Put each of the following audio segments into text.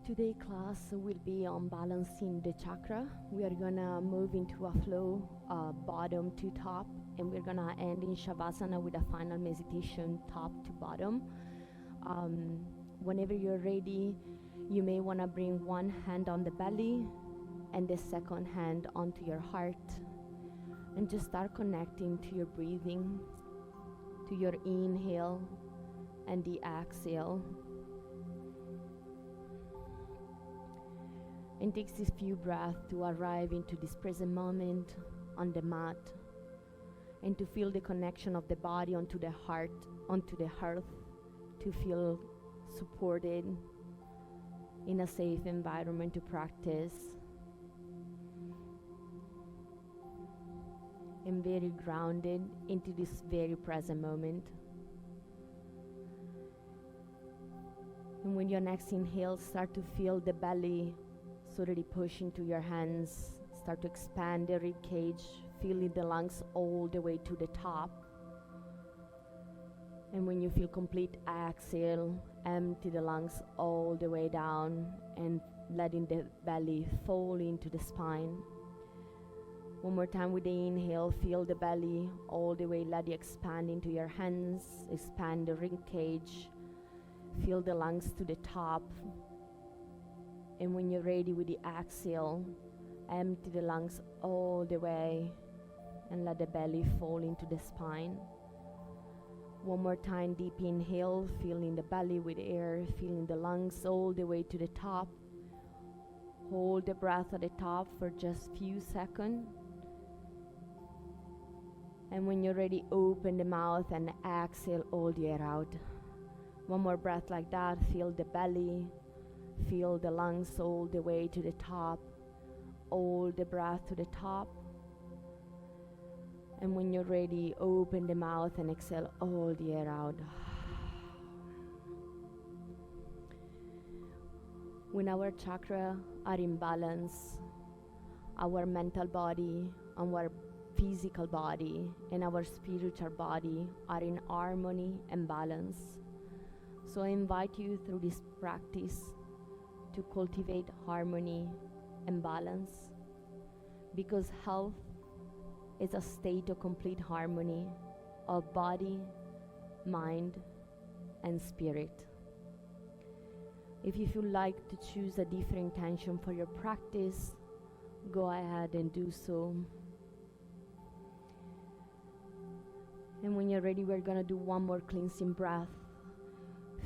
Today class will be on balancing the chakra. We are gonna move into a flow, bottom to top, and we're gonna end in savasana with a final meditation, top to bottom. Whenever you're ready, you may wanna bring one hand on the belly and the second hand onto your heart, and just start connecting to your breathing, to your inhale and the exhale. And takes this few breaths to arrive into this present moment on the mat, and to feel the connection of the body onto the heart, onto the hearth, to feel supported in a safe environment to practice, and very grounded into this very present moment. And when your next inhale, start to feel the belly slowly push into your hands, start to expand the rib cage, feeling the lungs all the way to the top. And when you feel complete, exhale, empty the lungs all the way down and letting the belly fall into the spine. One more time with the inhale, feel the belly all the way, let it expand into your hands, expand the rib cage, feel the lungs to the top. And when you're ready with the exhale, empty the lungs all the way and let the belly fall into the spine. One more time, deep inhale, filling the belly with air, filling the lungs all the way to the top. Hold the breath at the top for just a few seconds. And when you're ready, open the mouth and exhale all the air out. One more breath like that, fill the belly. Feel the lungs all the way to the top, all the breath to the top. And when you're ready, open the mouth and exhale all the air out. When our chakras are in balance, our mental body, our physical body, and our spiritual body are in harmony and balance. So I invite you through this practice to cultivate harmony and balance, because health is a state of complete harmony of body, mind, and spirit. If you feel like to choose a different intention for your practice, go ahead and do so. And when you're ready, we're gonna do one more cleansing breath.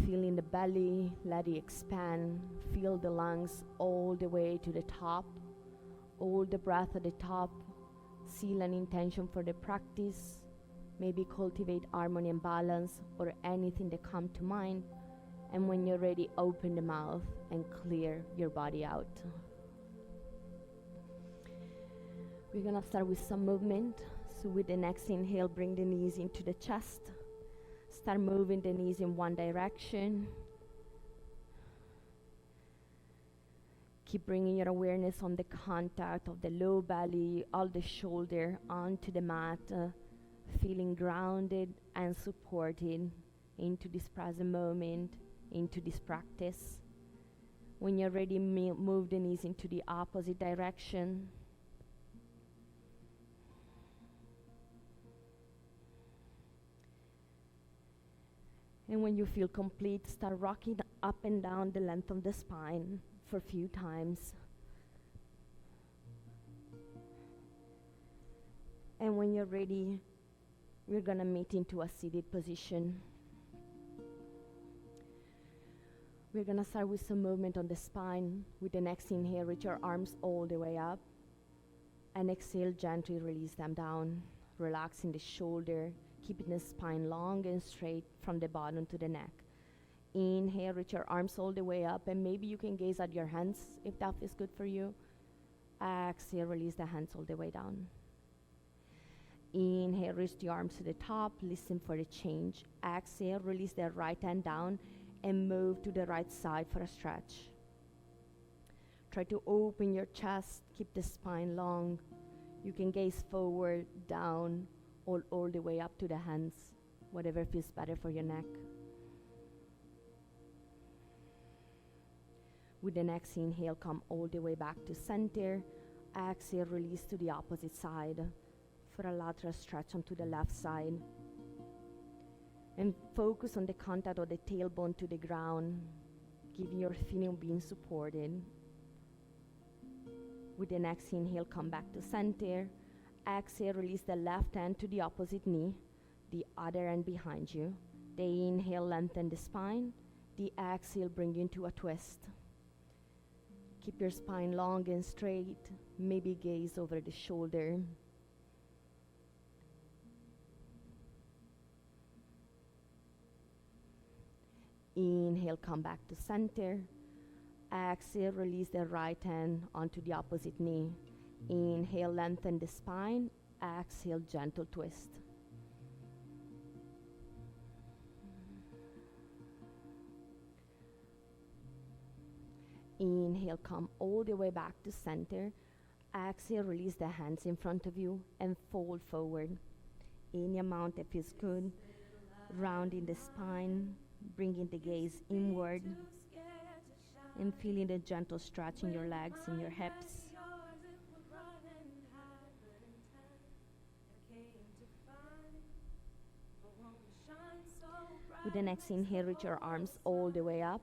Feeling the belly, let it expand. Feel the lungs all the way to the top. Hold the breath at the top. Seal an intention for the practice. Maybe cultivate harmony and balance or anything that comes to mind. And when you're ready, open the mouth and clear your body out. We're gonna start with some movement. So with the next inhale, bring the knees into the chest. Start moving the knees in one direction. Keep bringing your awareness on the contact of the low belly, all the shoulder onto the mat, feeling grounded and supported into this present moment, into this practice. When you're ready, move the knees into the opposite direction. And when you feel complete, start rocking up and down the length of the spine for a few times. And when you're ready, we're gonna meet into a seated position. We're gonna start with some movement on the spine. With the next inhale, reach your arms all the way up. And exhale, gently release them down, relaxing the shoulder, keeping the spine long and straight from the bottom to the neck. Inhale, reach your arms all the way up, and maybe you can gaze at your hands if that feels good for you. Exhale, release the hands all the way down. Inhale, reach the arms to the top, listen for the change. Exhale, release the right hand down and move to the right side for a stretch. Try to open your chest, keep the spine long. You can gaze forward, down, all the way up to the hands, whatever feels better for your neck. With the next inhale, come all the way back to center. Exhale, release to the opposite side for a lateral stretch onto the left side. And focus on the contact of the tailbone to the ground, giving your feeling of being supported. With the next inhale, come back to center. Exhale, release the left hand to the opposite knee, the other hand behind you. The inhale, lengthen the spine. The exhale, bring you into a twist. Keep your spine long and straight. Maybe gaze over the shoulder. Inhale, come back to center. Exhale, release the right hand onto the opposite knee. Inhale, lengthen the spine. Exhale, gentle twist. Inhale, come all the way back to center. Exhale, release the hands in front of you and fold forward. Any amount that feels good. Rounding the spine, bringing the gaze inward, and feeling the gentle stretch in your legs and your hips. With the next inhale, reach your arms all the way up.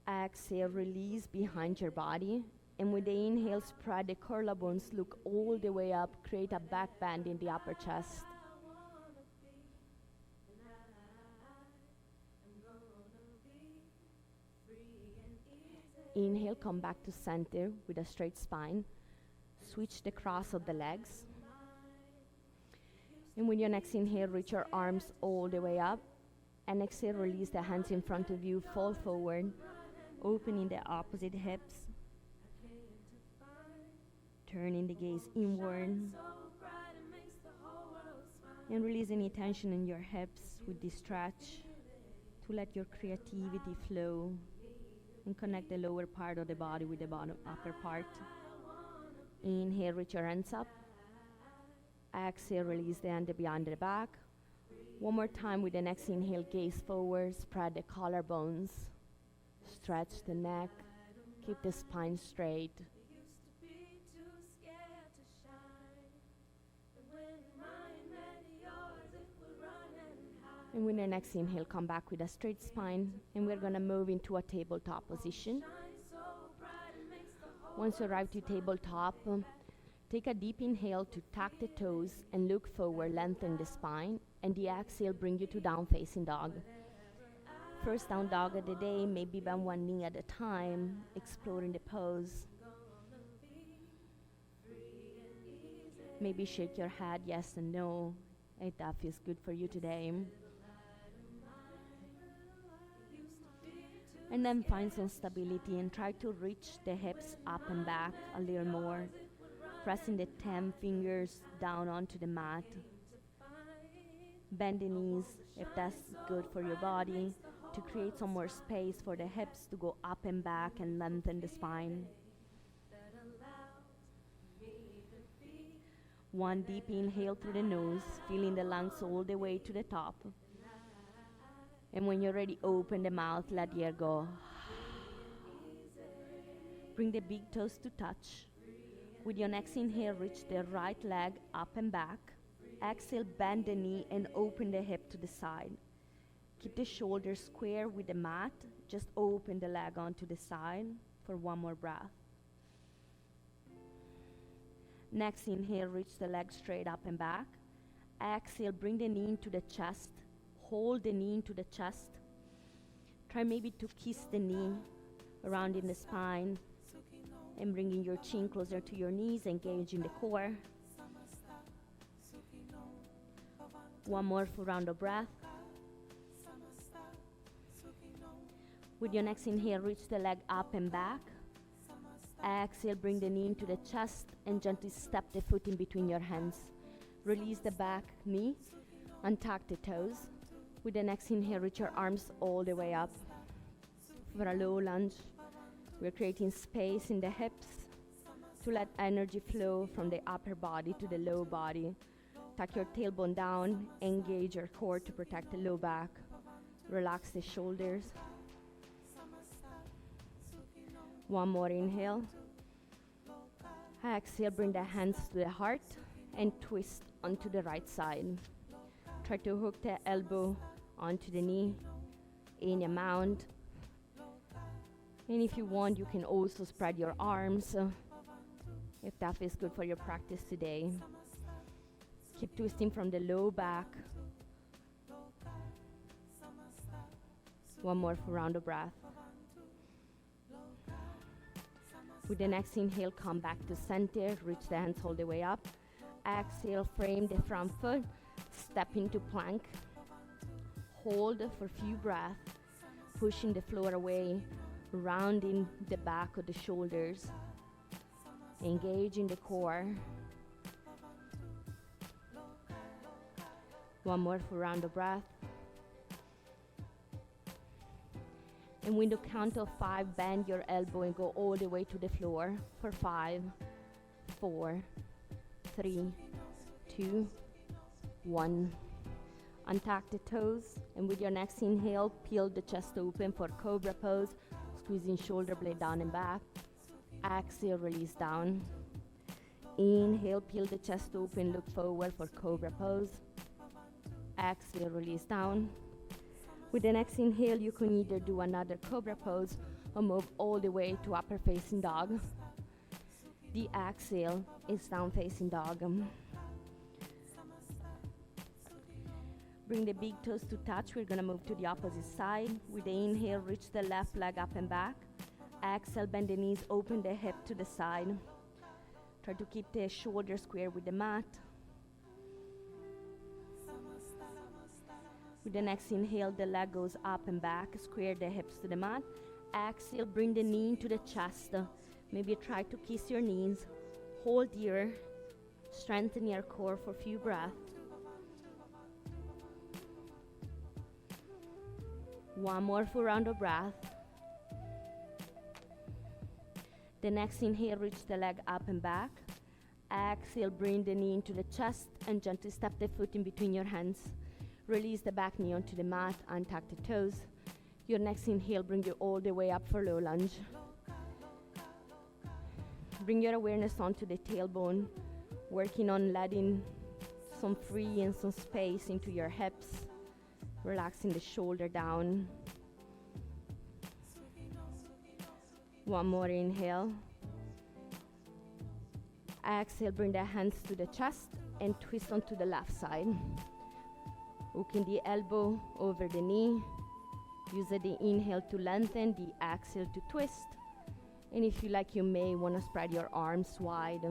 Exhale, release behind your body. And with the inhale, spread the collarbones, look all the way up, create a back bend in the upper chest. Inhale, come back to center with a straight spine. Switch the cross of the legs. And with your next inhale, reach your arms all the way up. And exhale, release the hands in front of you, fall forward, opening the opposite hips. Turning the gaze inward. And release any tension in your hips with this stretch to let your creativity flow and connect the lower part of the body with the bottom upper part. Inhale, reach your hands up. Exhale, release the hand behind the back. One more time with the next inhale, gaze forward, spread the collarbones, stretch the neck, keep the spine straight. And with the next inhale, come back with a straight spine, and we're gonna move into a tabletop position. Once you arrive to tabletop, take a deep inhale to tuck the toes and look forward, lengthen the spine, and the exhale bring you to down facing dog. First down dog of the day, maybe bend one knee at a time, exploring the pose. Maybe shake your head yes and no, if that feels good for you today. And then find some stability and try to reach the hips up and back a little more, pressing the 10 fingers down onto the mat. Bend the knees if that's good for your body, to create some more space for the hips to go up and back and lengthen the spine. One deep inhale through the nose, feeling the lungs all the way to the top. And when you're ready, open the mouth, let the air go. Bring the big toes to touch. With your next inhale, reach the right leg up and back. Exhale, bend the knee and open the hip to the side. Keep the shoulders square with the mat. Just open the leg onto the side for one more breath. Next inhale, reach the leg straight up and back. Exhale, bring the knee into the chest. Hold the knee into the chest. Try maybe to kiss the knee around in the spine and bringing your chin closer to your knees, engaging the core. One more full round of breath. With your next inhale, reach the leg up and back. Exhale, bring the knee into the chest and gently step the foot in between your hands. Release the back knee, untuck the toes. With the next inhale, reach your arms all the way up. For a low lunge, we're creating space in the hips to let energy flow from the upper body to the low body. Tuck your tailbone down, engage your core to protect the low back. Relax the shoulders. One more inhale. Exhale, bring the hands to the heart and twist onto the right side. Try to hook the elbow onto the knee in a mound. And if you want, you can also spread your arms if that feels good for your practice today. Keep twisting from the low back. One more round of breath. With the next inhale, come back to center. Reach the hands all the way up. Exhale, frame the front foot. Step into plank. Hold for a few breaths. Pushing the floor away. Rounding the back of the shoulders. Engaging the core. One more round of breath. And with the count of 5, bend your elbow and go all the way to the floor for 5, 4, 3, 2, 1. Untuck the toes, and with your next inhale, peel the chest open for cobra pose, squeezing shoulder blade down and back. Exhale, release down. Inhale, peel the chest open, look forward for cobra pose. Exhale, release down. With the next inhale, you can either do another cobra pose or move all the way to upper facing dog. The exhale is down facing dog. Bring the big toes to touch. We're gonna move to the opposite side. With the inhale, reach the left leg up and back. Exhale, bend the knees, open the hip to the side. Try to keep the shoulders square with the mat. With the next inhale, the leg goes up and back. Square the hips to the mat. Exhale, bring the knee into the chest. Maybe try to kiss your knees. Hold here. Strengthen your core for a few breaths. One more full round of breath. The next inhale, reach the leg up and back. Exhale, bring the knee into the chest and gently step the foot in between your hands. Release the back knee onto the mat, untuck the toes. Your next inhale, bring you all the way up for low lunge. Bring your awareness onto the tailbone, working on letting some free and some space into your hips, relaxing the shoulder down. One more inhale. Exhale, bring the hands to the chest and twist onto the left side. Hooking the elbow over the knee. Use the inhale to lengthen, the exhale to twist. And if you like, you may want to spread your arms wide.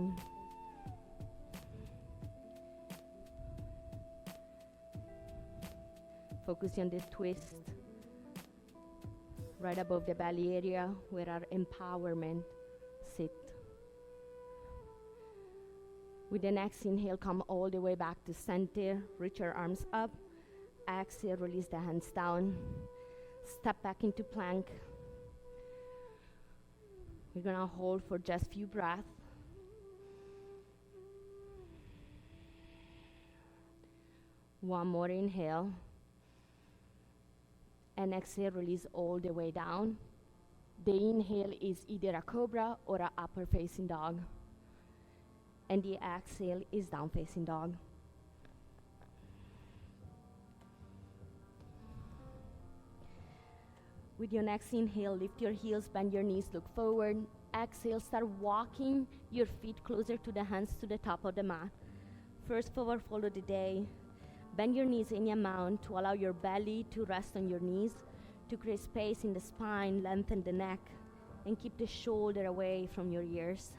Focus on the twist right above the belly area where our empowerment sit. With the next inhale, come all the way back to center. Reach your arms up. Exhale, release the hands down. Step back into plank. We're gonna hold for just a few breaths. One more inhale. And exhale, release all the way down. The inhale is either a cobra or an upper facing dog. And the exhale is down facing dog. With your next inhale, lift your heels, bend your knees, look forward. Exhale, start walking your feet closer to the hands to the top of the mat. First forward fold of the day. Bend your knees in a mound to allow your belly to rest on your knees, to create space in the spine, lengthen the neck, and keep the shoulder away from your ears.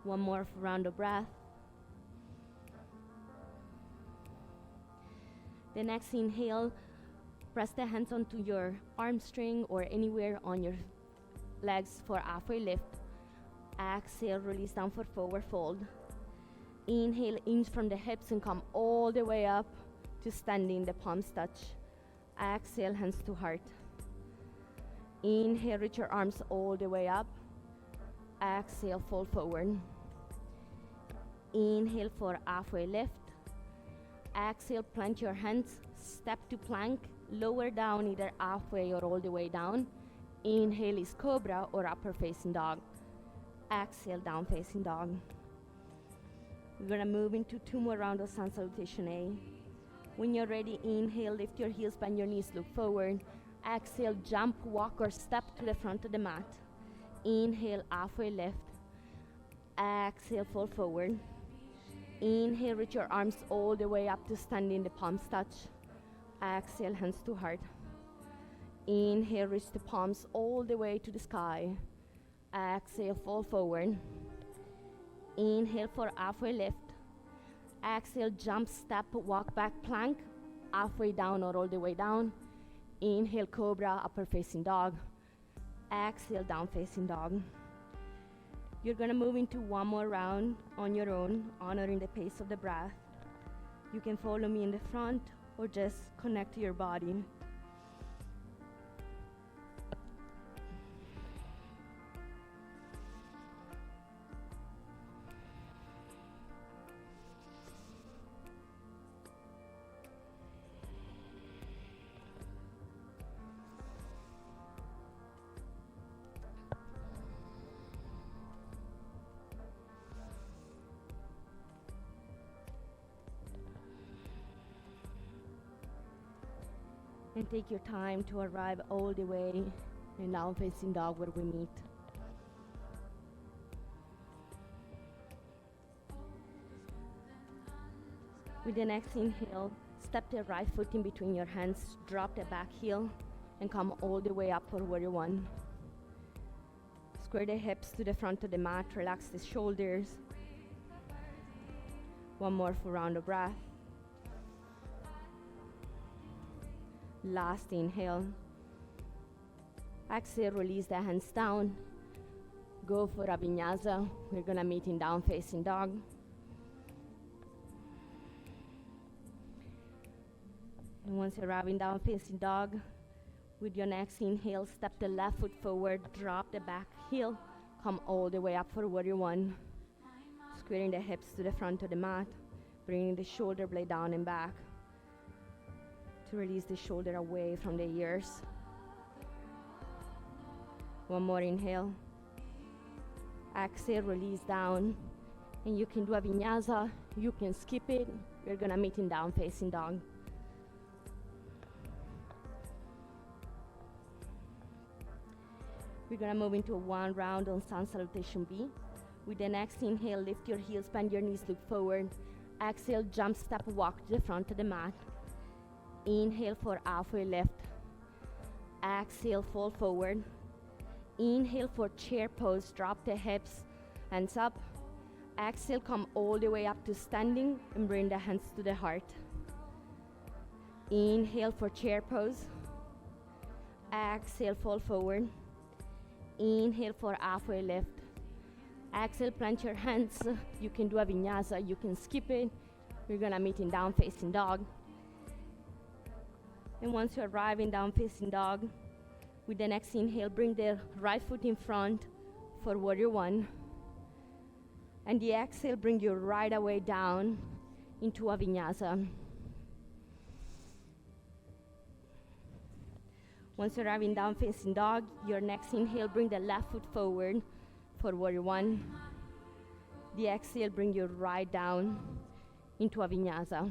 One more round of breath. The next inhale, press the hands onto your arm string or anywhere on your legs for halfway lift. Exhale, release down for forward fold. Inhale, inch from the hips and come all the way up to standing, the palms touch. Exhale, hands to heart. Inhale, reach your arms all the way up. Exhale, fold forward. Inhale for halfway lift. Exhale, plant your hands, step to plank, lower down, either halfway or all the way down. Inhale is cobra or upper facing dog. Exhale, down facing dog. We're gonna move into 2 more rounds of sun salutation A. When you're ready, inhale, lift your heels, bend your knees, look forward. Exhale, jump, walk, or step to the front of the mat. Inhale, halfway lift. Exhale, fall forward. Inhale, reach your arms all the way up to standing, the palms touch. Exhale, hands to heart. Inhale, reach the palms all the way to the sky. Exhale, fall forward. Inhale for halfway lift. Exhale, jump, step, walk back, plank, halfway down or all the way down. Inhale, cobra, upper facing dog. Exhale, down facing dog. You're gonna move into 1 more round on your own, honoring the pace of the breath. You can follow me in the front or just connect to your body. And take your time to arrive all the way in down facing dog where we meet. With the next inhale, step the right foot in between your hands, drop the back heel, and come all the way up for warrior one. Square the hips to the front of the mat, relax the shoulders. 1 more full round of breath. Last inhale. Exhale, release the hands down. Go for a vinyasa. We're gonna meet in down facing dog. And once you arrive in down facing dog, with your next inhale, step the left foot forward, drop the back heel, come all the way up for warrior one. Squaring the hips to the front of the mat, bringing the shoulder blade down and back to release the shoulder away from the ears. 1 more inhale. Exhale, release down. And you can do a vinyasa, you can skip it. We're gonna meet in down facing dog. We're gonna move into 1 round on sun salutation B. With the next inhale, lift your heels, bend your knees, look forward. Exhale, jump, step, walk to the front of the mat. Inhale for halfway lift. Exhale, fall forward. Inhale for chair pose, drop the hips, hands up. Exhale, come all the way up to standing and bring the hands to the heart. Inhale for chair pose. Exhale, fall forward. Inhale for halfway lift. Exhale, plant your hands. You can do a vinyasa, you can skip it. We're gonna meet in down facing dog. And once you arrive in down facing dog, with the next inhale, bring the right foot in front for warrior one. And the exhale, bring you right away down into a vinyasa. Once you arrive in down facing dog, your next inhale, bring the left foot forward for warrior one. The exhale, bring you right down into a vinyasa.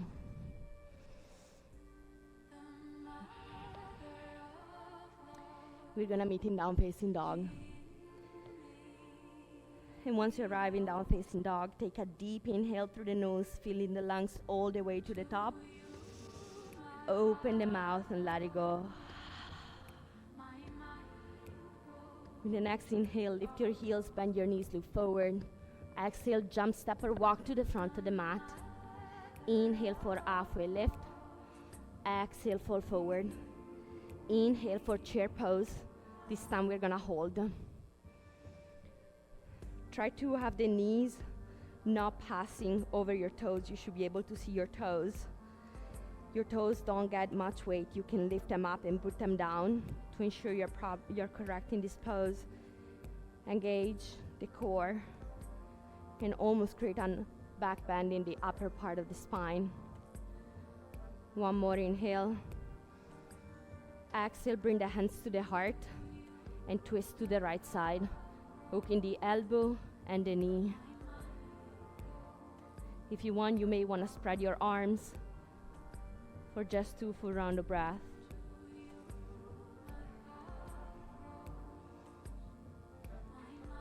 We're gonna meet in down facing dog. And once you arrive in down facing dog, take a deep inhale through the nose, filling the lungs all the way to the top. Open the mouth and let it go. With the next inhale, lift your heels, bend your knees, look forward. Exhale, jump, step, or walk to the front of the mat. Inhale for halfway lift. Exhale, fall forward. Inhale for chair pose. This time we're gonna hold. Try to have the knees not passing over your toes. You should be able to see your toes. Your toes don't get much weight. You can lift them up and put them down to ensure you're correct in this pose. Engage the core and almost create a back bend in the upper part of the spine. 1 more inhale. Exhale, bring the hands to the heart and twist to the right side, hooking the elbow and the knee. If you want, you may want to spread your arms for just 2 full rounds of breath.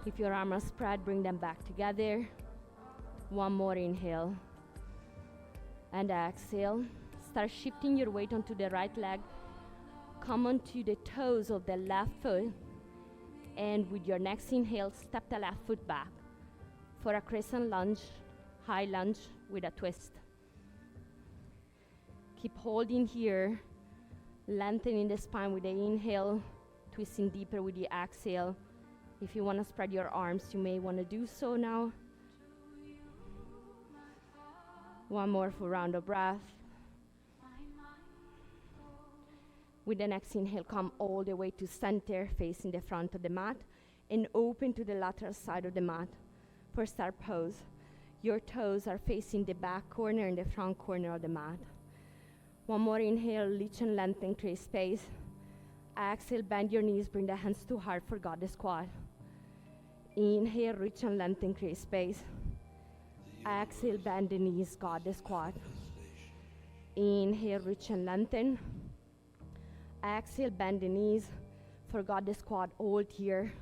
If your arms are spread, bring them back together. One more inhale. And exhale. Start shifting your weight onto the right leg. Come onto the toes of the left foot. And with your next inhale, step the left foot back for a crescent lunge, high lunge with a twist. Keep holding here, lengthening the spine with the inhale, twisting deeper with the exhale. If you want to spread your arms, you may want to do so now. One more full round of breath. With the next inhale, come all the way to center, facing the front of the mat, and open to the lateral side of the mat for start pose. Your toes are facing the back corner and the front corner of the mat. One more inhale, reach and lengthen, create space. Exhale, bend your knees, bring the hands to heart for goddess squat. Inhale, reach and lengthen, create space. Exhale, bend the knees, goddess squat. Inhale, reach and lengthen. Exhale, bend the knees for goddess squat. Hold here.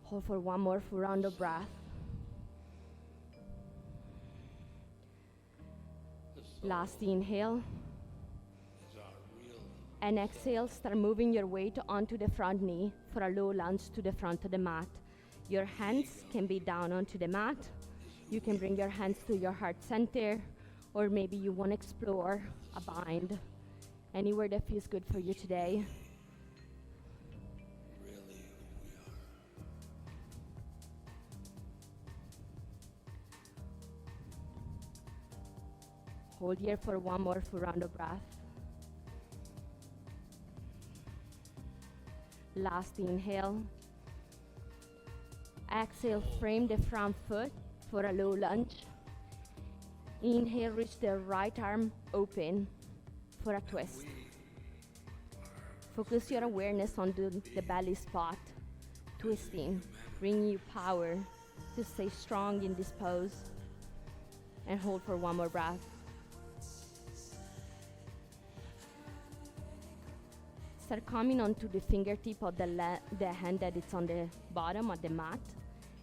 Hold for one more full round of breath. Last inhale. And exhale, start moving your weight onto the front knee for a low lunge to the front of the mat. Your hands can be down onto the mat. You can bring your hands to your heart center, or maybe you want to explore a bind. Anywhere that feels good for you today. Hold here for one more full round of breath. Last inhale. Exhale, frame the front foot for a low lunge. Inhale, reach the right arm open for a twist. Focus your awareness on the belly spot. Twisting, bringing you power to stay strong in this pose. And hold for one more breath. Start coming onto the fingertip of the hand that is on the bottom of the mat.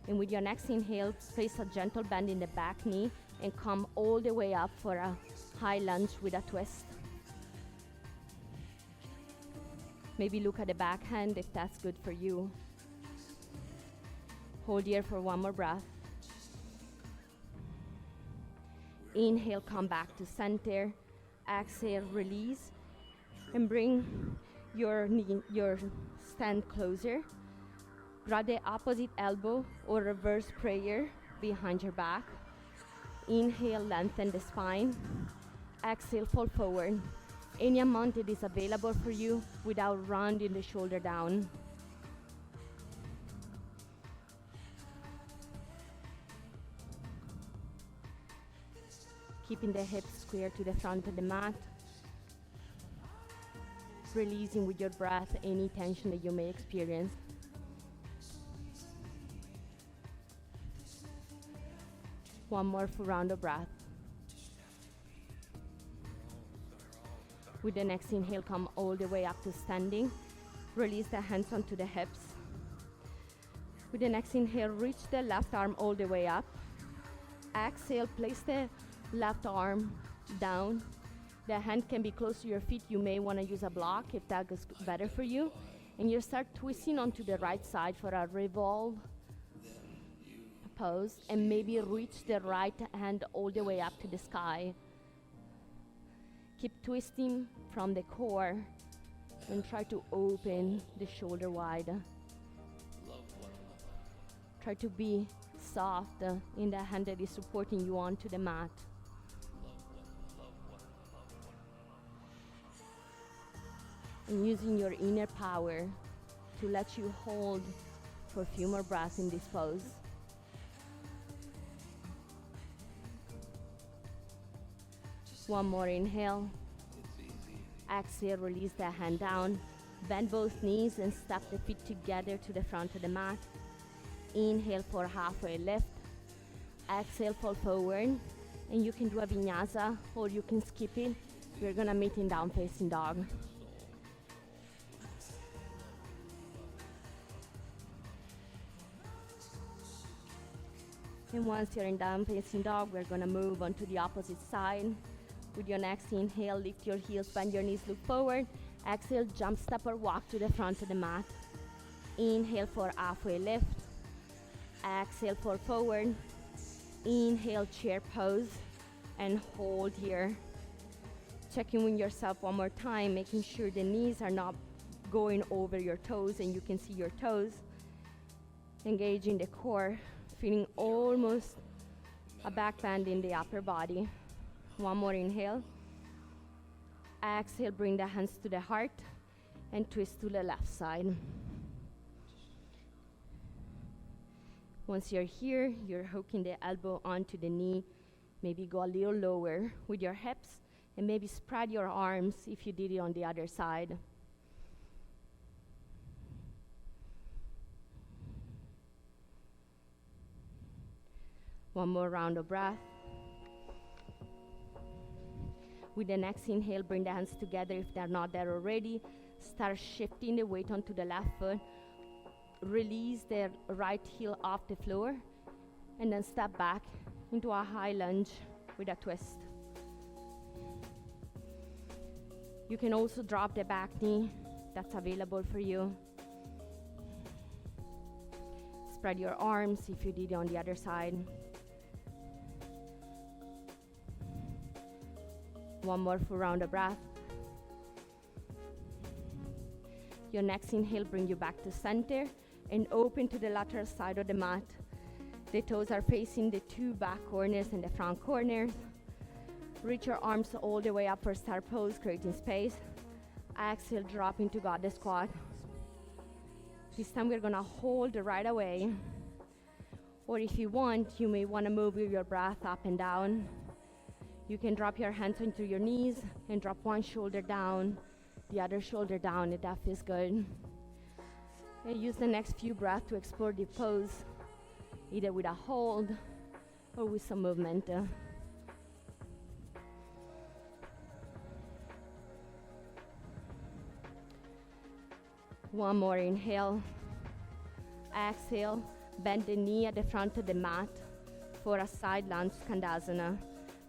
And with your next inhale, place a gentle bend in the back knee and come all the way up for a high lunge with a twist. Maybe look at the back hand if that's good for you. Hold here for one more breath. Inhale, come back to center. Exhale, release. And bring your stand closer. Grab the opposite elbow or reverse prayer behind your back. Inhale, lengthen the spine. Exhale, fall forward. Any amount that is available for you without rounding the shoulder down. Keeping the hips square to the front of the mat. Releasing with your breath any tension that you may experience. One more full round of breath. With the next inhale, come all the way up to standing. Release the hands onto the hips. With the next inhale, reach the left arm all the way up. Exhale, place the left arm down. The hand can be close to your feet. You may want to use a block if that is better for you. And you start twisting onto the right side for a revolve pose. And maybe reach the right hand all the way up to the sky. Keep twisting from the core and try to open the shoulder wide. Try to be soft in the hand that is supporting you onto the mat. And using your inner power to let you hold for a few more breaths in this pose. One more inhale. Exhale, release the hand down. Bend both knees and step the feet together to the front of the mat. Inhale for halfway lift. Exhale, fall forward. And you can do a vinyasa or you can skip it. We're gonna meet in down facing dog. And once you're in down facing dog, we're gonna move on to the opposite side. With your next inhale, lift your heels, bend your knees, look forward. Exhale, jump, step or walk to the front of the mat. Inhale for halfway lift. Exhale, fall forward. Inhale, chair pose, and hold here. Checking with yourself one more time, making sure the knees are not going over your toes and you can see your toes. Engaging the core, feeling almost a back bend in the upper body. One more inhale. Exhale, bring the hands to the heart and twist to the left side. Once you're here, you're hooking the elbow onto the knee. Maybe go a little lower with your hips and maybe spread your arms if you did it on the other side. One more round of breath. With the next inhale, bring the hands together if they're not there already. Start shifting the weight onto the left foot. Release the right heel off the floor and then step back into a high lunge with a twist. You can also drop the back knee. That's available for you. Spread your arms if you did it on the other side. One more full round of breath. Your next inhale bring you back to center and open to the lateral side of the mat. The toes are facing the two back corners and the front corners. Reach your arms all the way up for star pose, creating space. Exhale, drop into goddess squat. This time we're gonna hold right away. Or if you want, you may wanna move your breath up and down. You can drop your hands onto your knees and drop one shoulder down, the other shoulder down, if that feels good. And use the next few breaths to explore the pose, either with a hold or with some movement. One more inhale. Exhale, bend the knee at the front of the mat for a side lunge skandasana.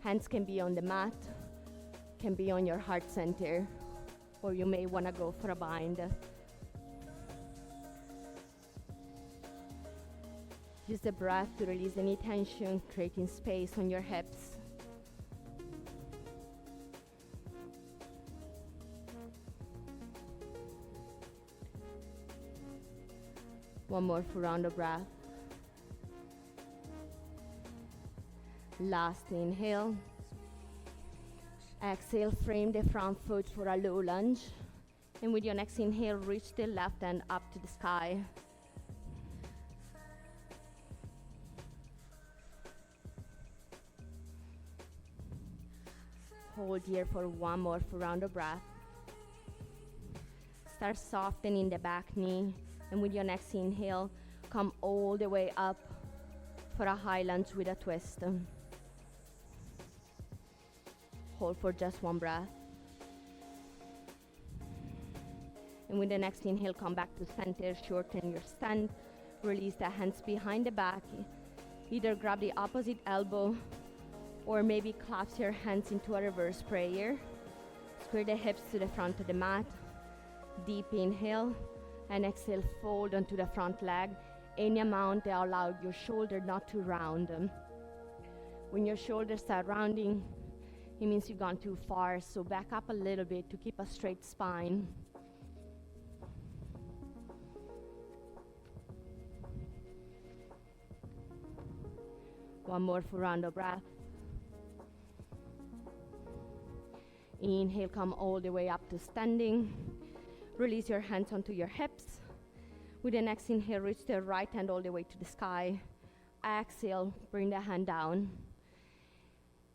Hands can be on the mat, can be on your heart center, or you may want to go for a bind. Use the breath to release any tension, creating space on your hips. One more full round of breath. Last inhale. Exhale, frame the front foot for a low lunge. And with your next inhale, reach the left hand up to the sky. Hold here for one more full round of breath. Start softening the back knee. And with your next inhale, come all the way up for a high lunge with a twist. Hold for just one breath. And with the next inhale, come back to center, shorten your stand, release the hands behind the back. Either grab the opposite elbow or maybe clasp your hands into a reverse prayer. Square the hips to the front of the mat. Deep inhale and exhale, fold onto the front leg. Any amount that allows your shoulder not to round. When your shoulders start rounding, it means you've gone too far, so back up a little bit to keep a straight spine. One more full round of breath. Inhale, come all the way up to standing. Release your hands onto your hips. With the next inhale, reach the right hand all the way to the sky. Exhale, bring the hand down.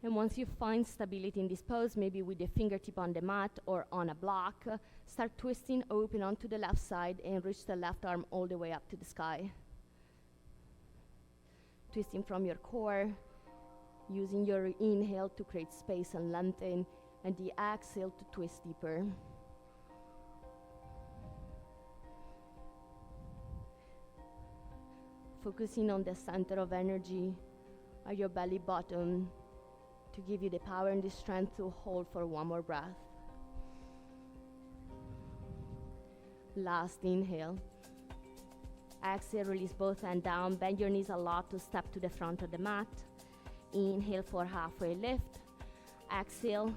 And once you find stability in this pose, maybe with the fingertip on the mat or on a block, start twisting open onto the left side and reach the left arm all the way up to the sky. Twisting from your core, using your inhale to create space and lengthen, and the exhale to twist deeper. Focusing on the center of energy at your belly button to give you the power and the strength to hold for one more breath. Last inhale. Exhale, release both hands down. Bend your knees a lot to step to the front of the mat. Inhale for halfway lift. Exhale.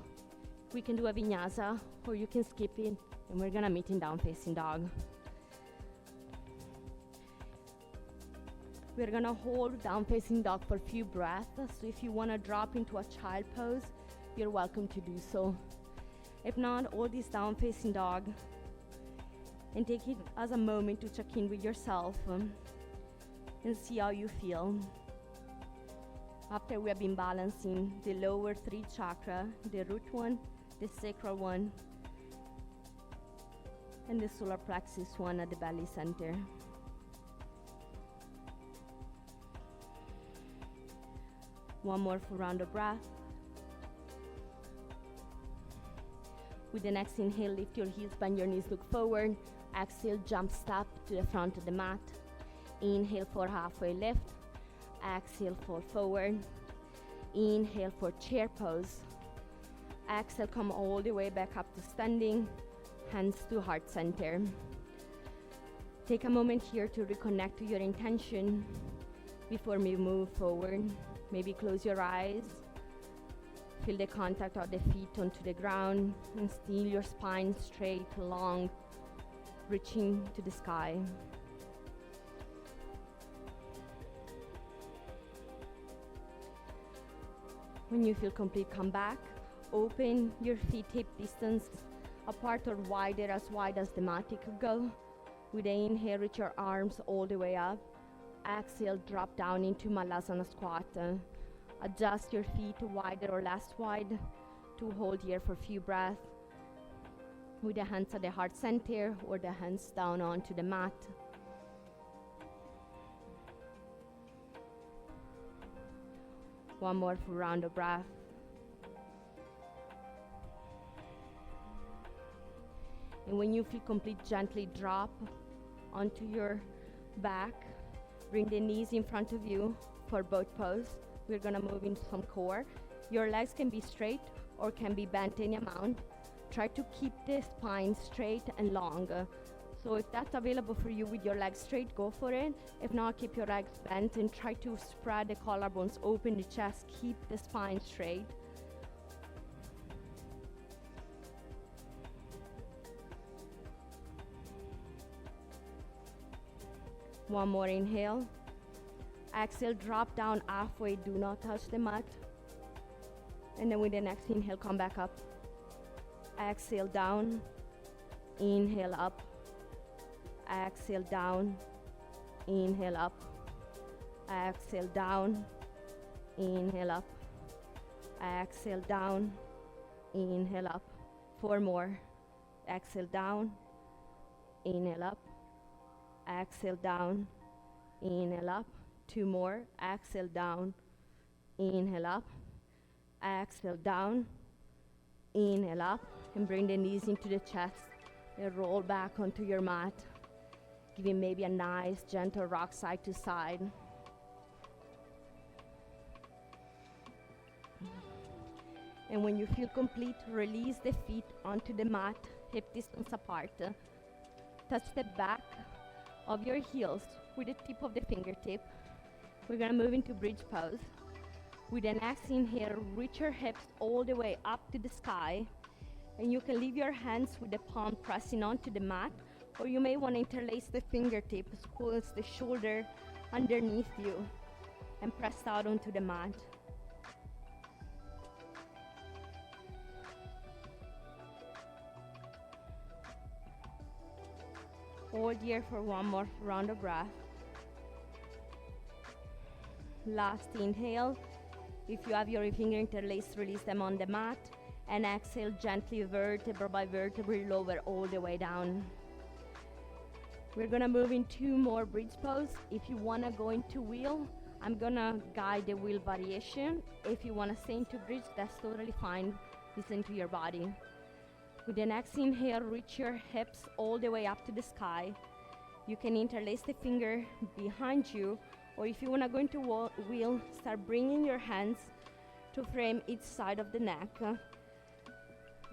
We can do a vinyasa or you can skip it, and we're gonna meet in down facing dog. We're gonna hold down facing dog for a few breaths. So if you wanna drop into a child pose, you're welcome to do so. If not, hold this down facing dog and take it as a moment to check in with yourself and see how you feel. After we have been balancing the lower 3 chakra, the root one, the sacral one, and the solar plexus one at the belly center. One more full round of breath. With the next inhale, lift your heels, bend your knees, look forward. Exhale, jump step to the front of the mat. Inhale for halfway lift. Exhale, fall forward. Inhale for chair pose. Exhale, come all the way back up to standing. Hands to heart center. Take a moment here to reconnect to your intention before we move forward. Maybe close your eyes. Feel the contact of the feet onto the ground and steal your spine straight, long, reaching to the sky. When you feel complete, come back. Open your feet hip distance apart or wider, as wide as the mat could go. With the inhale, reach your arms all the way up. Exhale, drop down into Malasana squat. Adjust your feet wider or less wide to hold here for a few breaths. With the hands at the heart center or the hands down onto the mat. One more full round of breath. And when you feel complete, gently drop onto your back. Bring the knees in front of you for both poses. We're gonna move into some core. Your legs can be straight or can be bent any amount. Try to keep the spine straight and long. So if that's available for you with your legs straight, go for it. If not, keep your legs bent and try to spread the collarbones, open the chest, keep the spine straight. One more inhale. Exhale, drop down halfway, do not touch the mat. And then with the next inhale, come back up. Exhale down, inhale up. Exhale down, inhale up. Exhale down, inhale up. Exhale down, inhale up. 4 more. Exhale down, inhale up. Exhale down, inhale up. 2 more. Exhale down, inhale up. Exhale down, inhale up. And bring the knees into the chest and roll back onto your mat. Giving maybe a nice gentle rock side to side. And when you feel complete, release the feet onto the mat, hip distance apart. Touch the back of your heels with the tip of the fingertip. We're gonna move into bridge pose. With the next inhale, reach your hips all the way up to the sky. And you can leave your hands with the palm pressing onto the mat, or you may want to interlace the fingertips, squeeze the shoulder underneath you, and press out onto the mat. Hold here for one more round of breath. Last inhale. If you have your finger interlaced, release them on the mat. And exhale gently, vertebra by vertebra, lower all the way down. We're gonna move in 2 more bridge pose. If you wanna go into wheel, I'm gonna guide the wheel variation. If you wanna stay into bridge, that's totally fine. Listen to your body. With the next inhale, reach your hips all the way up to the sky. You can interlace the finger behind you, or if you wanna go into wheel, start bringing your hands to frame each side of the neck.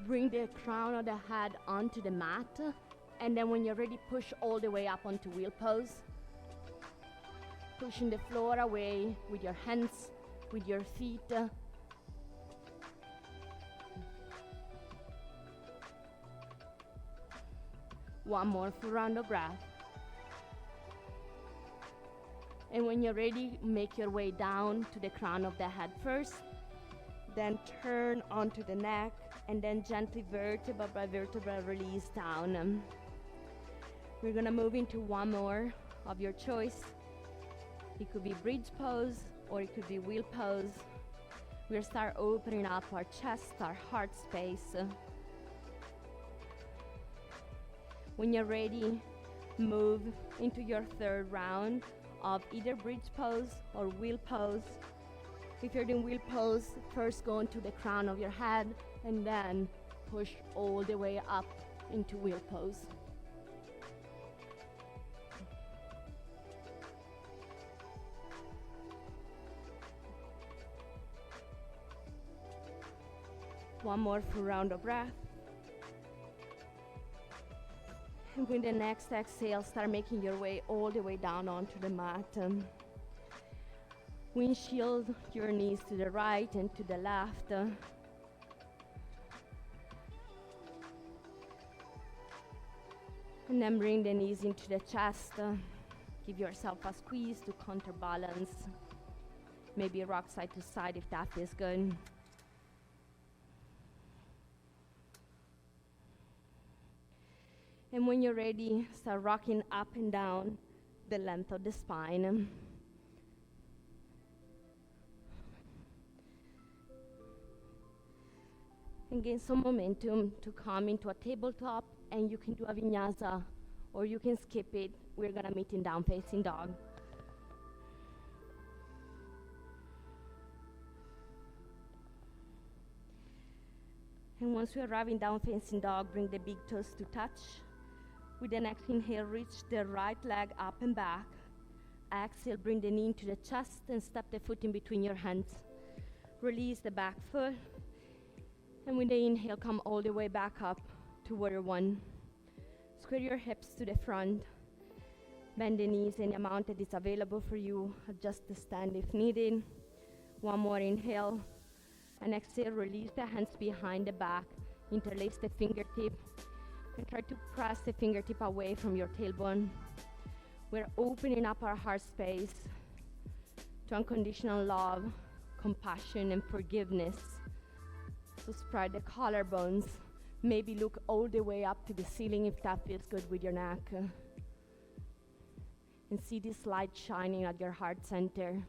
Bring the crown of the head onto the mat, and then when you're ready, push all the way up onto wheel pose. Pushing the floor away with your hands, with your feet. One more full round of breath. And when you're ready, make your way down to the crown of the head first, then turn onto the neck, and then gently vertebra by vertebra release down. We're gonna move into one more of your choice. It could be bridge pose, or it could be wheel pose. We'll start opening up our chest, our heart space. When you're ready, move into your 3rd round of either bridge pose or wheel pose. If you're doing wheel pose, first go into the crown of your head and then push all the way up into wheel pose. One more full round of breath. And with the next exhale, start making your way all the way down onto the mat. Windshield your knees to the right and to the left. And then bring the knees into the chest. Give yourself a squeeze to counterbalance. Maybe rock side to side if that feels good. And when you're ready, start rocking up and down the length of the spine. And gain some momentum to come into a tabletop, and you can do a vinyasa, or you can skip it. We're gonna meet in down facing dog. And once we arrive in down facing dog, bring the big toes to touch. With the next inhale, reach the right leg up and back. Exhale, bring the knee into the chest and step the foot in between your hands. Release the back foot. And with the inhale, come all the way back up to warrior 1. Square your hips to the front. Bend the knees any amount that is available for you. Adjust the stand if needed. One more inhale. And exhale, release the hands behind the back. Interlace the fingertip. And try to press the fingertip away from your tailbone. We're opening up our heart space to unconditional love, compassion, and forgiveness. So spread the collarbones. Maybe look all the way up to the ceiling if that feels good with your neck. And see this light shining at your heart center.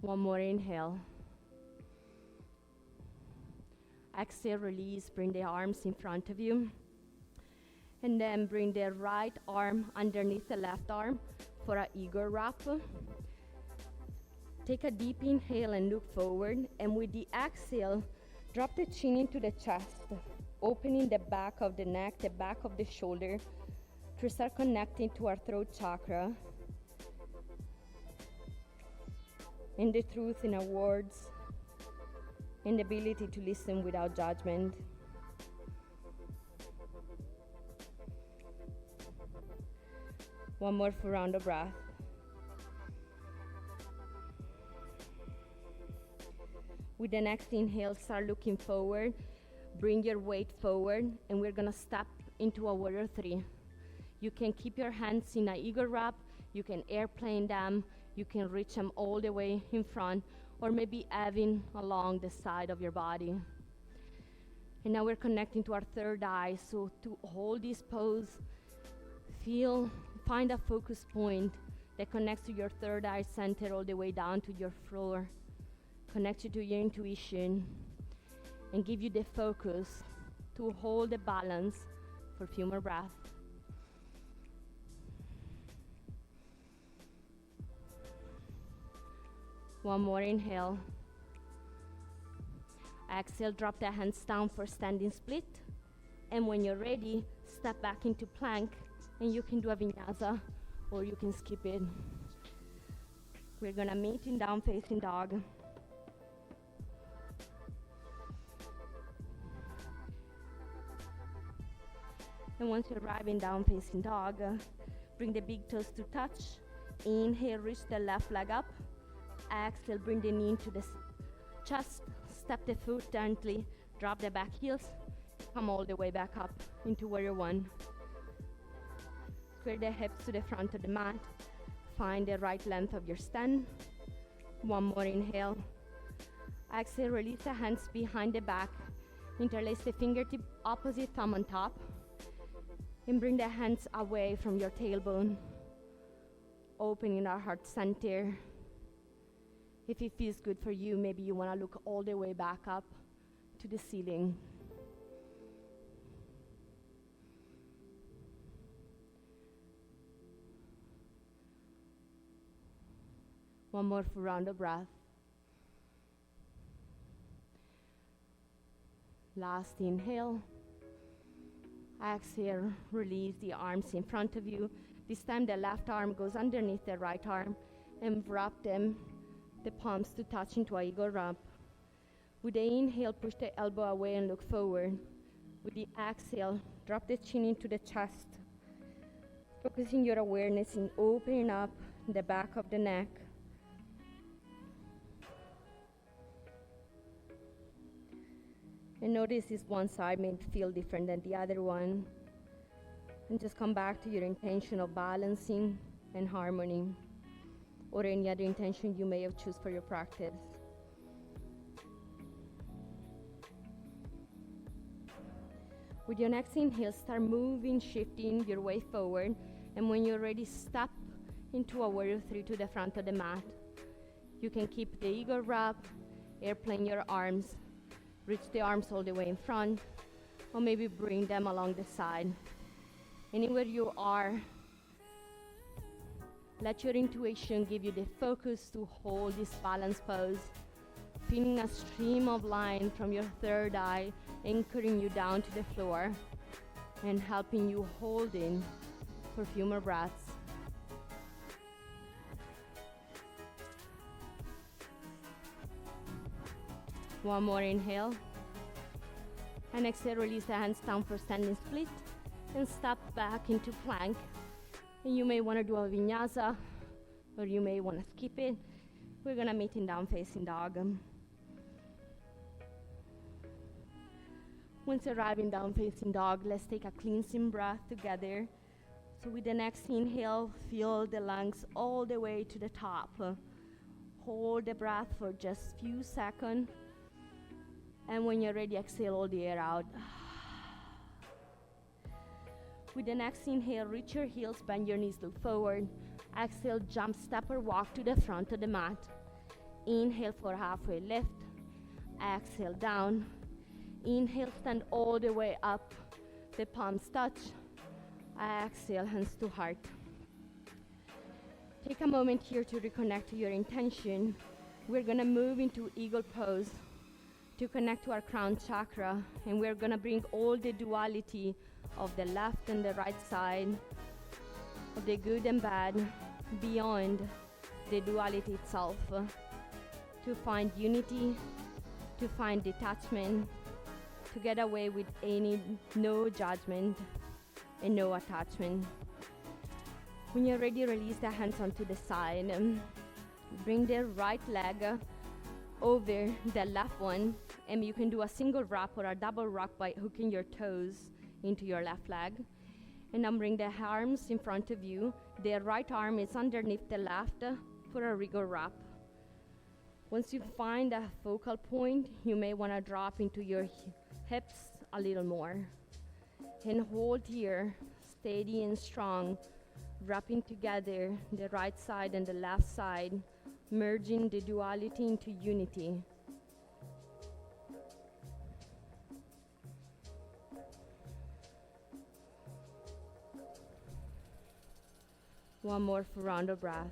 One more inhale. Exhale, release, bring the arms in front of you. And then bring the right arm underneath the left arm for an eagle wrap. Take a deep inhale and look forward. And with the exhale, drop the chin into the chest, opening the back of the neck, the back of the shoulder, to start connecting to our throat chakra. And the truth in our words, and the ability to listen without judgment. One more full round of breath. With the next inhale, start looking forward. Bring your weight forward, and we're gonna step into a warrior 3. You can keep your hands in an eagle wrap. You can airplane them. You can reach them all the way in front, or maybe having along the side of your body. And now we're connecting to our third eye. So to hold this pose, find a focus point that connects to your third eye center all the way down to your floor. Connect you to your intuition and give you the focus to hold the balance for a few more breaths. One more inhale. Exhale, drop the hands down for standing split. And when you're ready, step back into plank, and you can do a vinyasa or you can skip it. We're gonna meet in down facing dog. And once you arrive in down facing dog, bring the big toes to touch. Inhale, reach the left leg up. Exhale, bring the knee into the chest. Step the foot gently, drop the back heels. Come all the way back up into warrior one. Square the hips to the front of the mat. Find the right length of your stand. One more inhale. Exhale, release the hands behind the back. Interlace the fingertip opposite thumb on top. And bring the hands away from your tailbone. Opening our heart center. If it feels good for you, maybe you want to look all the way back up to the ceiling. One more full round of breath. Last inhale. Exhale, release the arms in front of you. This time the left arm goes underneath the right arm and wrap them, the palms to touch into a eagle wrap. With the inhale, push the elbow away and look forward. With the exhale, drop the chin into the chest. Focusing your awareness in opening up the back of the neck. And notice this one side may feel different than the other one. And just come back to your intention of balancing and harmony, or any other intention you may have choose for your practice. With your next inhale, start moving, shifting your way forward. And when you're ready, step into a warrior three to the front of the mat. You can keep the eagle wrap, airplane your arms, reach the arms all the way in front, or maybe bring them along the side. Anywhere you are, let your intuition give you the focus to hold this balanced pose, feeling a stream of light from your third eye, anchoring you down to the floor and helping you hold in for a few more breaths. One more inhale. And exhale, release the hands down for standing split and step back into plank. And you may want to do a vinyasa, or you may want to skip it. We're going to meet in down facing dog. Once you arrive in down facing dog, let's take a cleansing breath together. So with the next inhale, fill the lungs all the way to the top. Hold the breath for just a few seconds. And when you're ready, exhale all the air out. With the next inhale, reach your heels, bend your knees, look forward. Exhale, jump, step, or walk to the front of the mat. Inhale for halfway lift. Exhale, down. Inhale, stand all the way up. The palms touch. Exhale, hands to heart. Take a moment here to reconnect to your intention. We're going to move into eagle pose to connect to our crown chakra, and we're gonna bring all the duality of the left and the right side, of the good and bad, beyond the duality itself, to find unity, to find detachment, to get away with no judgment and no attachment. When you're ready, release the hands onto the side. Bring the right leg over the left one, and you can do a single wrap or a double wrap by hooking your toes into your left leg. And now bring the arms in front of you. The right arm is underneath the left for a regal wrap. Once you find a focal point, you may want to drop into your hips a little more. And hold here, steady and strong, wrapping together the right side and the left side, merging the duality into unity. One more round of breath.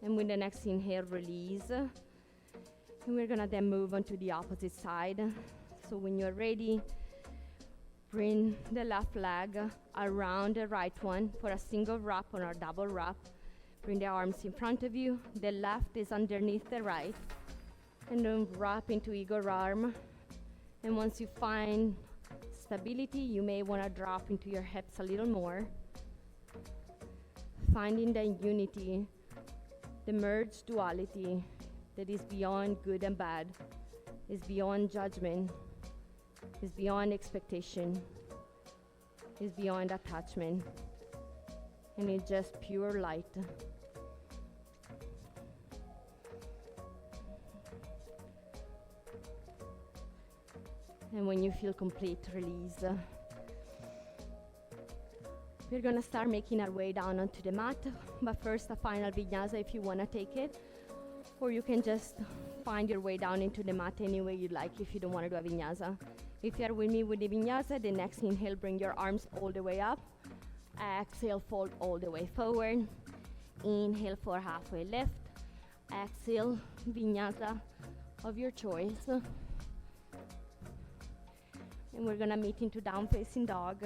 And with the next inhale, release. And we're gonna then move on to the opposite side. So when you're ready, bring the left leg around the right one for a single wrap or a double wrap. Bring the arms in front of you. The left is underneath the right. And then wrap into eagle arm. And once you find stability, you may want to drop into your hips a little more. Finding the unity, the merged duality that is beyond good and bad, is beyond judgment, is beyond expectation, is beyond attachment, and it's just pure light. And when you feel complete, release. We're gonna start making our way down onto the mat, but first a final vinyasa if you wanna take it, or you can just find your way down into the mat any way you like if you don't wanna do a vinyasa. If you're with me with the vinyasa, the next inhale, bring your arms all the way up. Exhale, fold all the way forward. Inhale for halfway lift. Exhale, vinyasa of your choice. And we're gonna meet into down facing dog.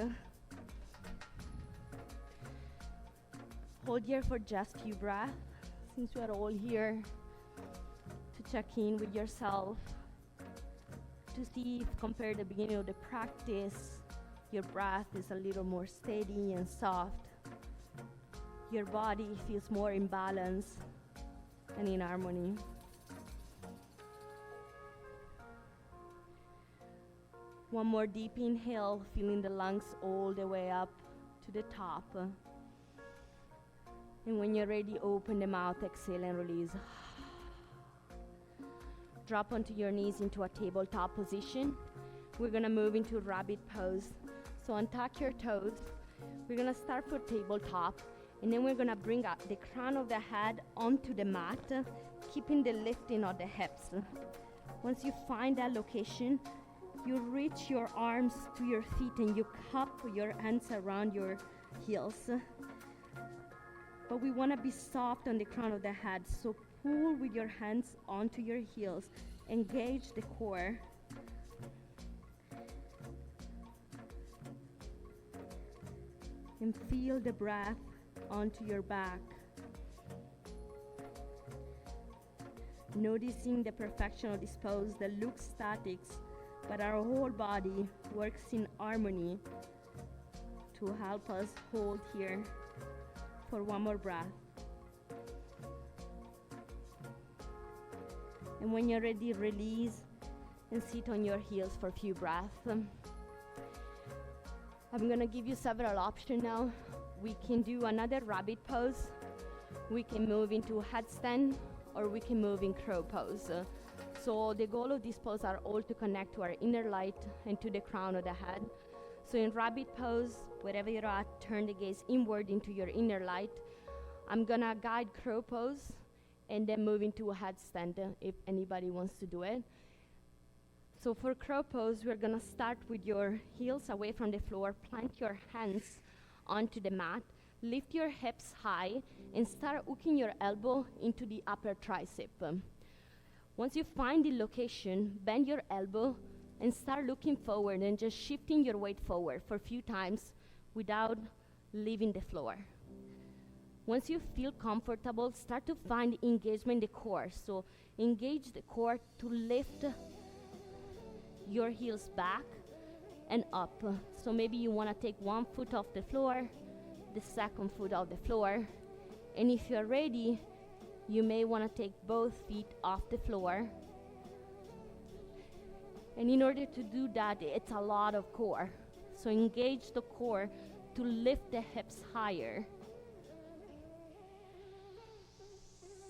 Hold here for just a few breaths, since we are all here to check in with yourself, to see if compared to the beginning of the practice, your breath is a little more steady and soft. Your body feels more in balance and in harmony. One more deep inhale, feeling the lungs all the way up to the top. And when you're ready, open the mouth, exhale and release. Drop onto your knees into a tabletop position. We're gonna move into rabbit pose. So untuck your toes. We're gonna start for tabletop, and then we're gonna bring up the crown of the head onto the mat, keeping the lifting of the hips. Once you find that location, you reach your arms to your feet and you cup your hands around your heels. But we want to be soft on the crown of the head, so pull with your hands onto your heels. Engage the core. And feel the breath onto your back. Noticing the perfection of this pose that looks static, but our whole body works in harmony to help us hold here for one more breath. And when you're ready, release and sit on your heels for a few breaths. I'm gonna give you several options now. We can do another rabbit pose. We can move into headstand, or we can move in crow pose. So the goal of this pose are all to connect to our inner light and to the crown of the head. So in rabbit pose, wherever you're at, turn the gaze inward into your inner light. I'm gonna guide crow pose and then move into a headstand if anybody wants to do it. So for crow pose, we're gonna start with your heels away from the floor, plant your hands onto the mat, lift your hips high, and start hooking your elbow into the upper tricep. Once you find the location, bend your elbow and start looking forward and just shifting your weight forward for a few times without leaving the floor. Once you feel comfortable, start to find engagement in the core. So engage the core to lift your heels back and up. So maybe you want to take one foot off the floor, the second foot off the floor, and if you're ready, you may want to take both feet off the floor. And in order to do that, it's a lot of core. So engage the core to lift the hips higher.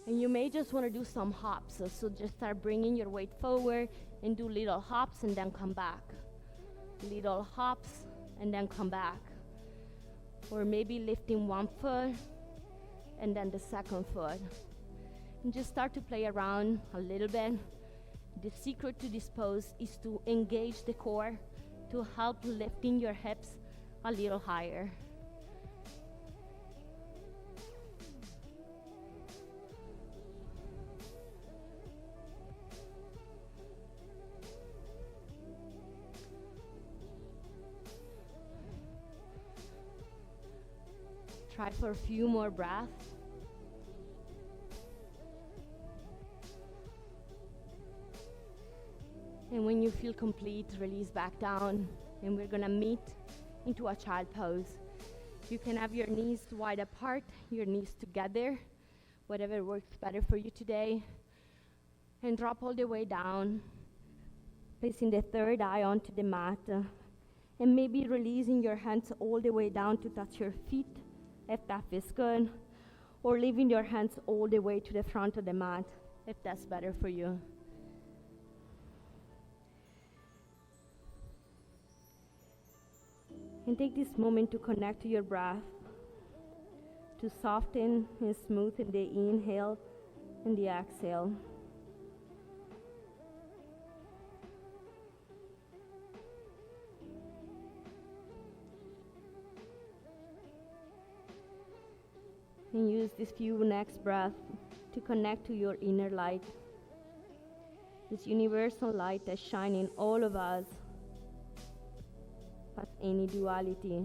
And you may just want to do some hops. So just start bringing your weight forward and do little hops and then come back. Little hops and then come back. Or maybe lifting one foot and then the second foot. And just start to play around a little bit. The secret to this pose is to engage the core to help lifting your hips a little higher. Try for a few more breaths. And when you feel complete, release back down. And we're gonna meet into a child pose. You can have your knees wide apart, your knees together, whatever works better for you today. And drop all the way down, placing the third eye onto the mat. And maybe releasing your hands all the way down to touch your feet, if that feels good. Or leaving your hands all the way to the front of the mat, if that's better for you. And take this moment to connect to your breath, to soften and smoothen the inhale and the exhale. And use this few next breaths to connect to your inner light, this universal light that shines in all of us, past any duality.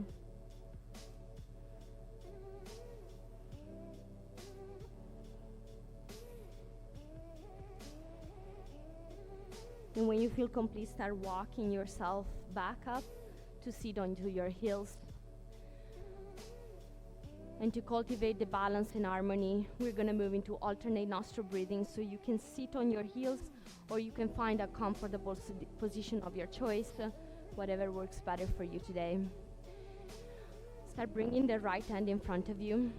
And when you feel complete, start walking yourself back up to sit onto your heels. And to cultivate the balance and harmony, we're going to move into alternate nostril breathing, so you can sit on your heels or you can find a comfortable position of your choice, whatever works better for you today. Start bringing the right hand in front of you.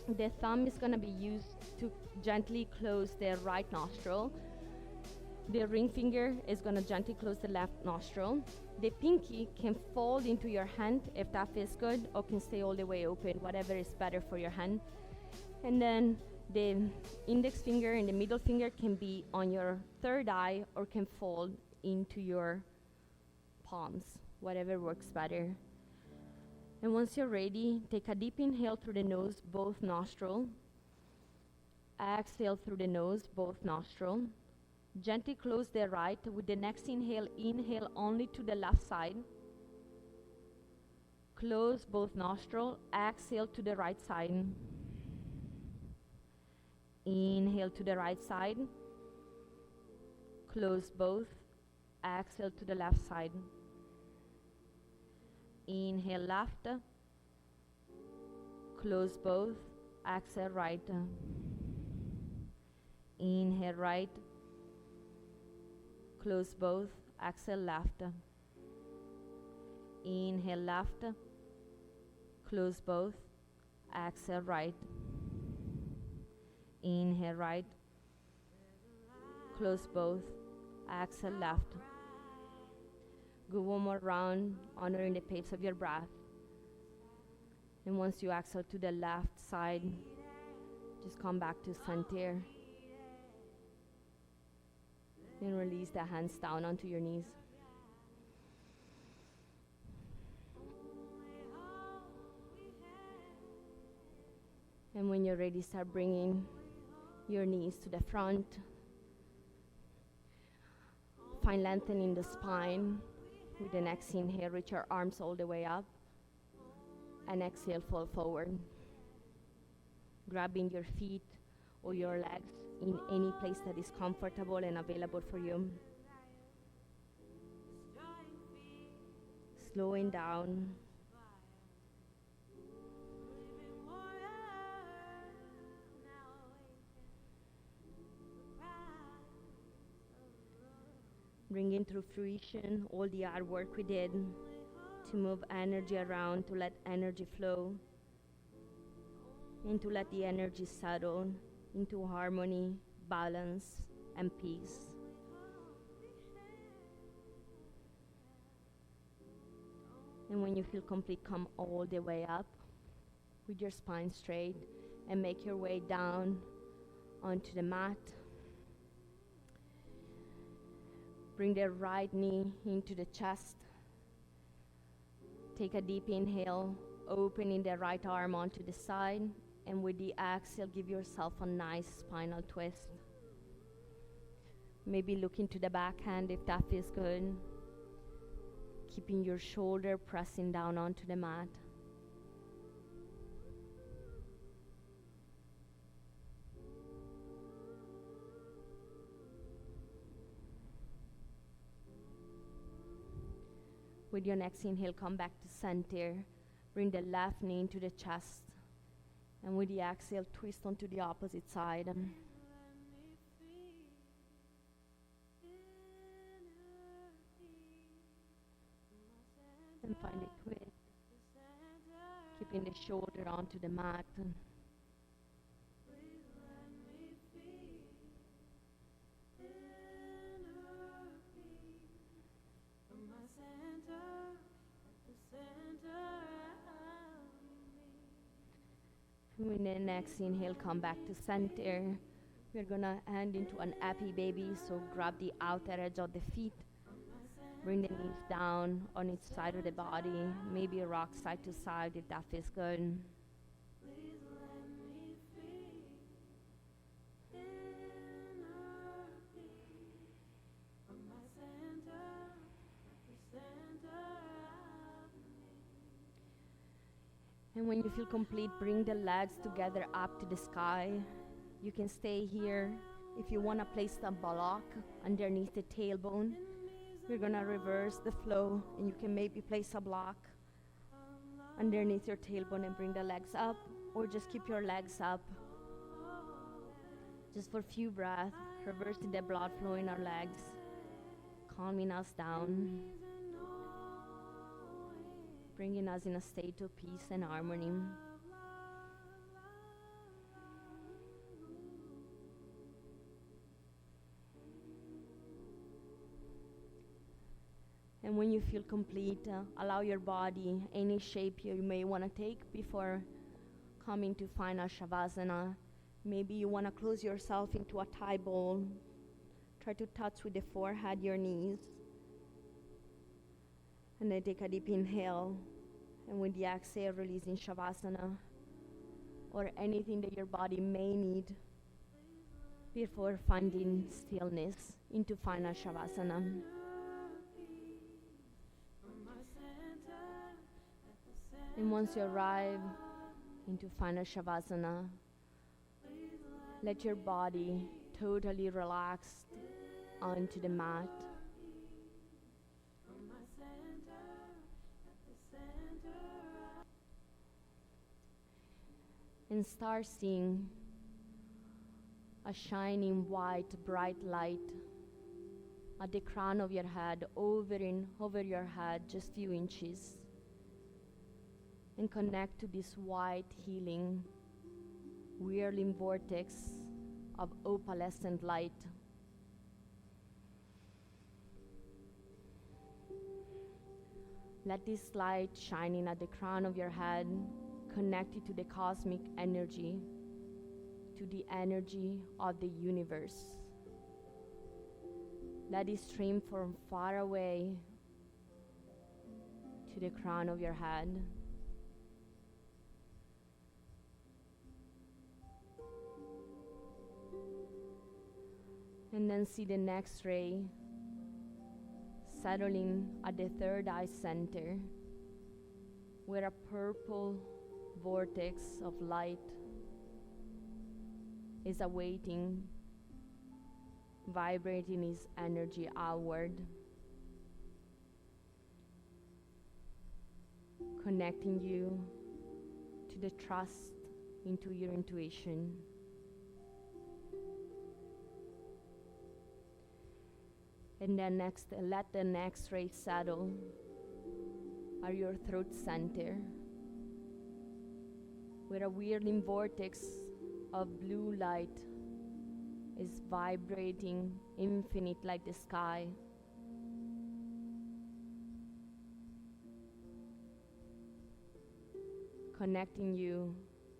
The thumb is going to be used to gently close the right nostril. The ring finger is going to gently close the left nostril. The pinky can fold into your hand if that feels good, or can stay all the way open, whatever is better for your hand. And then the index finger and the middle finger can be on your third eye or can fold into your palms, whatever works better. And once you're ready, take a deep inhale through the nose, both nostril. Exhale through the nose, both nostril. Gently close the right. With the next inhale, inhale only to the left side. Close both nostril. Exhale to the right side. Inhale to the right side. Close both. Exhale to the left side. Inhale left. Close both. Exhale right. Inhale right. Close both. Exhale left. Inhale left. Close both. Exhale right. Inhale right. Close both. Exhale left. Go one more round, honoring the pace of your breath. And once you exhale to the left side, just come back to center. Then release the hands down onto your knees. And when you're ready, start bringing your knees to the front. Find lengthening the spine. With the next inhale, reach your arms all the way up. And exhale, fall forward. Grabbing your feet or your legs in any place that is comfortable and available for you. Slowing down. Bringing to fruition all the hard work we did to move energy around, to let energy flow, and to let the energy settle into harmony, balance, and peace. And when you feel complete, come all the way up with your spine straight and make your way down onto the mat. Bring the right knee into the chest. Take a deep inhale, opening the right arm onto the side, and with the exhale, give yourself a nice spinal twist. Maybe look into the backhand if that feels good. Keeping your shoulder pressing down onto the mat. With your next inhale, come back to center. Bring the left knee into the chest. And with the exhale, twist onto the opposite side. And find a twist. Keeping the shoulder onto the mat. With the next inhale, come back to center. We're gonna end into an happy baby, so grab the outer edge of the feet. Bring the knees down on each side of the body. Maybe rock side to side if that feels good. And when you feel complete, bring the legs together up to the sky. You can stay here. If you want to place a block underneath the tailbone, we're going to reverse the flow, and you can maybe place a block underneath your tailbone and bring the legs up, or just keep your legs up. Just for a few breaths, reversing the blood flow in our legs, calming us down, bringing us in a state of peace and harmony. And when you feel complete, allow your body any shape you may want to take before coming to final Shavasana. Maybe you want to close yourself into a thigh ball. Try to touch with the forehead your knees. And then take a deep inhale. And with the exhale, release in Shavasana, or anything that your body may need before finding stillness into final Shavasana. And once you arrive into final Shavasana, let your body totally relax onto the mat. And start seeing a shining white, bright light at the crown of your head, over your head, just few inches. And connect to this white, healing, whirling vortex of opalescent light. Let this light shining at the crown of your head connect you to the cosmic energy, to the energy of the universe. Let it stream from far away to the crown of your head. And then see the next ray settling at the third eye center, where a purple vortex of light is awaiting, vibrating its energy outward, connecting you to the trust into your intuition. And then next, let the next ray settle at your throat center, where a whirling vortex of blue light is vibrating infinite like the sky, connecting you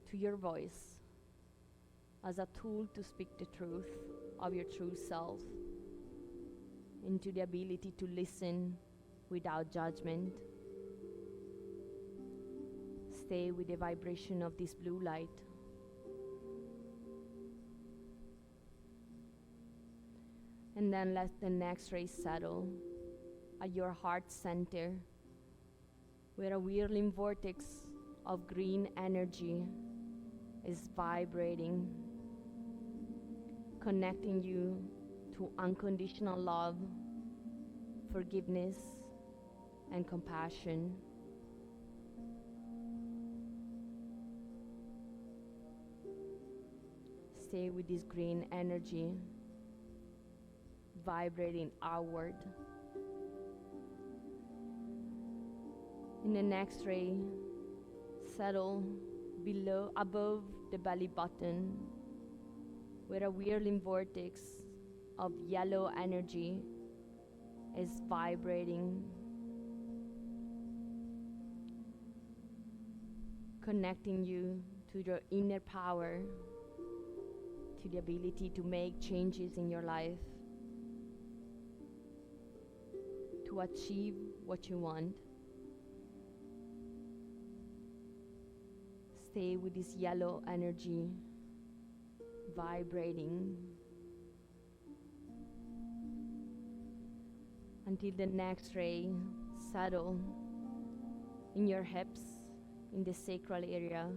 to your voice as a tool to speak the truth of your true self, into the ability to listen without judgment. Stay with the vibration of this blue light. And then let the next ray settle at your heart center, where a whirling vortex of green energy is vibrating, connecting you to unconditional love, forgiveness, and compassion. Stay with this green energy, vibrating outward. In the next ray, settle above the belly button, where a whirling vortex of yellow energy is vibrating, connecting you to your inner power, to the ability to make changes in your life, to achieve what you want. Stay with this yellow energy vibrating until the next ray settle in your hips, in the sacral area,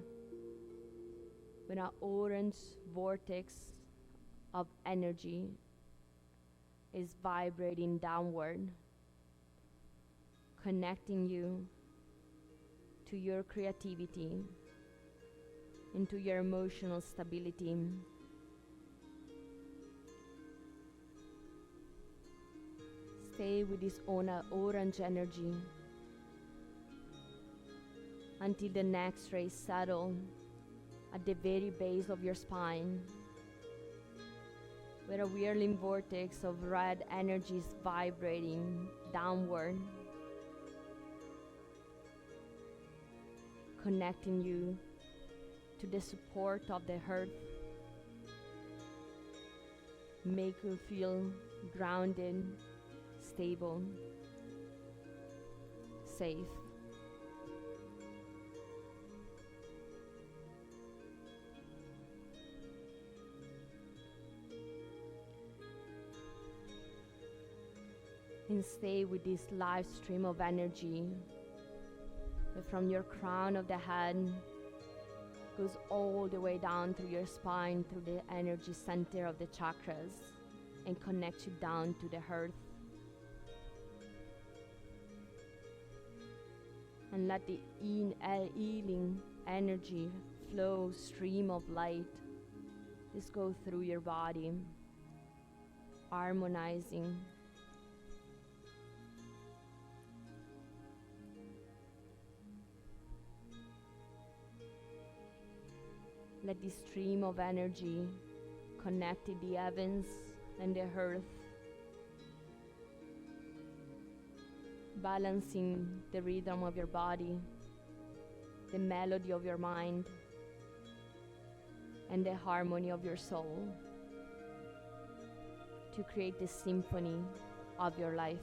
when an orange vortex of energy is vibrating downward, connecting you to your creativity, into your emotional stability. Stay with this orange energy until the next ray settle at the very base of your spine, where a whirling vortex of red energy is vibrating downward, connecting you to the support of the earth, make you feel grounded, stable, safe. And stay with this live stream of energy that from your crown of the head goes all the way down through your spine, through the energy center of the chakras, and connects you down to the earth. And let the healing energy flow, stream of light, just go through your body, harmonizing. Let this stream of energy connect to the heavens and the earth, balancing the rhythm of your body, the melody of your mind, and the harmony of your soul, to create the symphony of your life.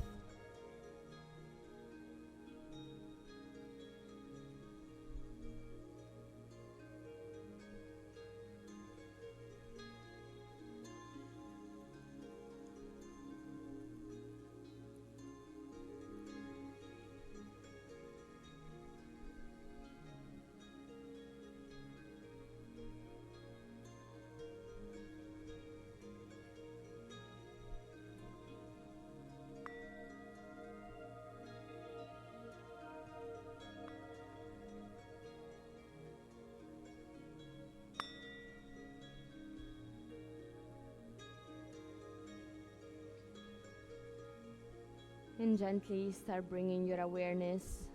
And gently start bringing your awareness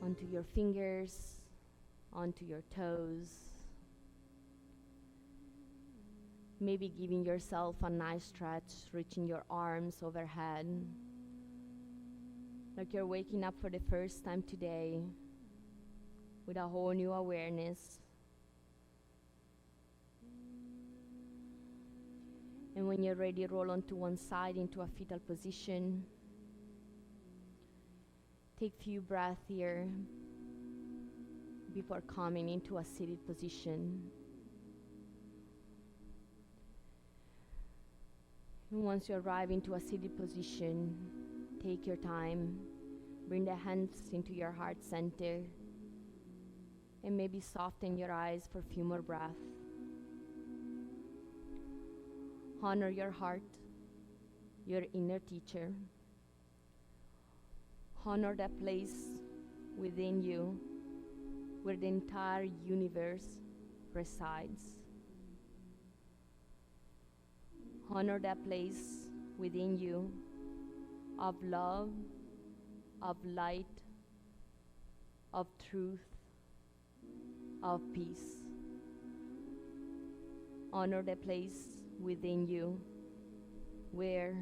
onto your fingers, onto your toes. Maybe giving yourself a nice stretch, reaching your arms overhead, like you're waking up for the first time today, with a whole new awareness. And when you're ready, roll onto one side into a fetal position. Take few breaths here before coming into a seated position. And once you arrive into a seated position, take your time. Bring the hands into your heart center. And maybe soften your eyes for a few more breaths. Honor your heart, your inner teacher. Honor that place within you where the entire universe resides. Honor that place within you of love, of light, of truth, of peace. Honor the place within you where,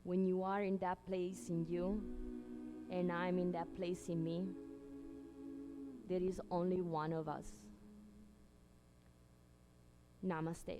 when you are in that place in you and I'm in that place in me, there is only one of us. Namaste.